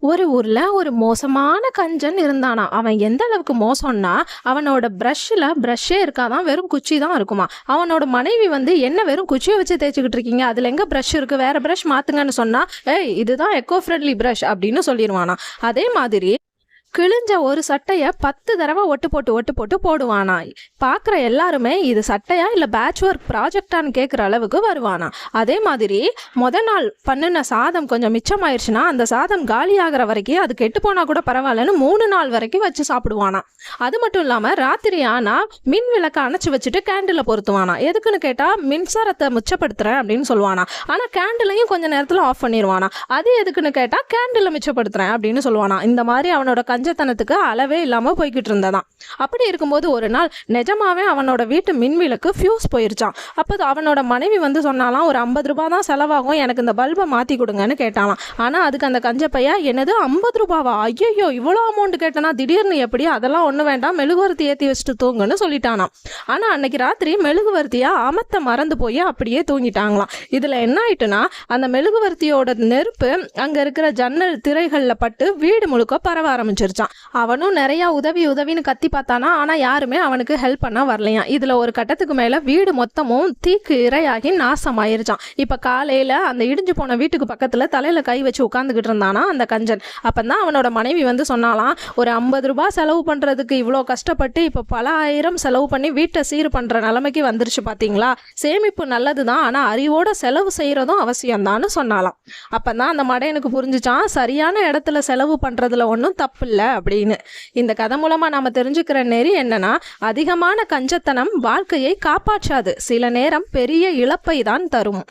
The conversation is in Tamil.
ஒரு ஊர்ல ஒரு மோசமான கஞ்சன் இருந்தானா. அவன் எந்த அளவுக்கு மோசம்னா, அவனோட பிரஷ்ஷே இருக்காதான், வெறும் குச்சி தான் இருக்குமா. அவனோட மனைவி வந்து, என்ன வெறும் குச்சியை வச்சு தேய்ச்சிக்கிட்டு இருக்கீங்க, அதுல எங்க பிரஷ் இருக்கு, வேற பிரஷ் மாத்துங்கன்னு சொன்னா, ஏய் இதுதான் எக்கோ ஃப்ரெண்ட்லி பிரஷ் அப்படின்னு சொல்லிடுவானா. அதே மாதிரி கிழிஞ்ச ஒரு சட்டையை 10 தடவை ஒட்டு போட்டு போடுவானா. பார்க்குற எல்லாருமே இது சட்டையா இல்லை பேட்ச் ஒர்க் ப்ராஜெக்டான்னு கேட்குற அளவுக்கு வருவானா. அதே மாதிரி நாள் பண்ணின சாதம் கொஞ்சம் மிச்சமாயிருச்சுன்னா அந்த சாதம் காலி ஆகிற வரைக்கும் அது கெட்டு போனால் கூட பரவாயில்லன்னு 3 நாள் வரைக்கும் வச்சு சாப்பிடுவானா. அது மட்டும் இல்லாமல் ராத்திரி ஆனால் மின் விளக்கை அணைச்சி வச்சுட்டு கேண்டில் பொருத்துவானா. எதுக்குன்னு கேட்டால் மின்சாரத்தை மிச்சப்படுத்துகிறேன் அப்படின்னு சொல்லுவானா. ஆனால் கேண்டிலையும் கொஞ்சம் நேரத்தில் ஆஃப் பண்ணிடுவானா. அது எதுக்குன்னு கேட்டால் கேண்டில் மிச்சப்படுத்துகிறேன் அப்படின்னு சொல்லுவானா. இந்த மாதிரி அவனோட கஞ்சத்தனத்துக்கு அளவே இல்லாமல் போய்கிட்டு இருந்ததான். அப்படி இருக்கும்போது ஒரு நாள் நிஜமாவே அவனோட வீட்டு மின்விளக்கு ஃபியூஸ் போயிருச்சான். அப்போ அவனோட மனைவி வந்து சொன்னாலாம், ஒரு 50 ரூபா தான் செலவாகும், எனக்கு இந்த பல்பை மாற்றி கொடுங்கன்னு கேட்டாலாம். ஆனால் அதுக்கு அந்த கஞ்சப்பையா, என்னது 50 ரூபாவா, ஐயோ இவ்வளோ அமௌண்ட் கேட்டனா, திடீர்னு எப்படி, அதெல்லாம் ஒன்றும் வேண்டாம், மெழுகுவர்த்தி ஏற்றி வச்சுட்டு தூங்குன்னு சொல்லிட்டானாம். ஆனால் அன்னைக்கு ராத்திரி மெழுகுவர்த்தியா அமத்த மறந்து போய் அப்படியே தூங்கிட்டாங்களாம். இதில் என்ன ஆயிட்டுனா, அந்த மெழுகுவர்த்தியோட நெருப்பு அங்கே இருக்கிற ஜன்னல் திரைகளில் பட்டு வீடு முழுக்க பரவ ஆரம்பிச்சிருச்சான். அவனும் நிறைய உதவின்னு கத்தி பார்த்தானா. ஆனா யாருமே அவனுக்கு ஹெல்ப் பண்ண வரலையா. இதுல ஒரு கட்டத்துக்கு மேல வீடு மொத்தமும் தீக்கு இரையாகி நாசமாயிருச்சான். இப்ப காலையில அந்த இடிஞ்சு போன வீட்டுக்கு பக்கத்துல தலையில கை வச்சு உட்கார்ந்துகிட்டு இருந்தானா அந்த கஞ்சன். அப்பதான் அவனோட மனைவி வந்து சொன்னாலாம், ஒரு 50 ரூபாய் செலவு பண்றதுக்கு இவ்வளோ கஷ்டப்பட்டு இப்ப பல ஆயிரம் செலவு பண்ணி வீட்டை சீர் பண்ற நிலைமைக்கு வந்துருச்சு பாத்தீங்களா. சேமிப்பு நல்லதுதான், ஆனா அறிவோட செலவு செய்யறதும் அவசியம்தான்னு சொன்னாலாம். அப்பதான் அந்த மடையனுக்கு புரிஞ்சுச்சான், சரியான இடத்துல செலவு பண்றதுல ஒன்றும் தப்பு இல்லை அப்படின்னு. இந்த கதை மூலமா நாம தெரிஞ்சுக்கிற நெறி என்னன்னா, அதிகமான கஞ்சத்தனம் வாழ்க்கையை காப்பாற்றாது, சில நேரம் பெரிய இழப்பை தான் தரும்.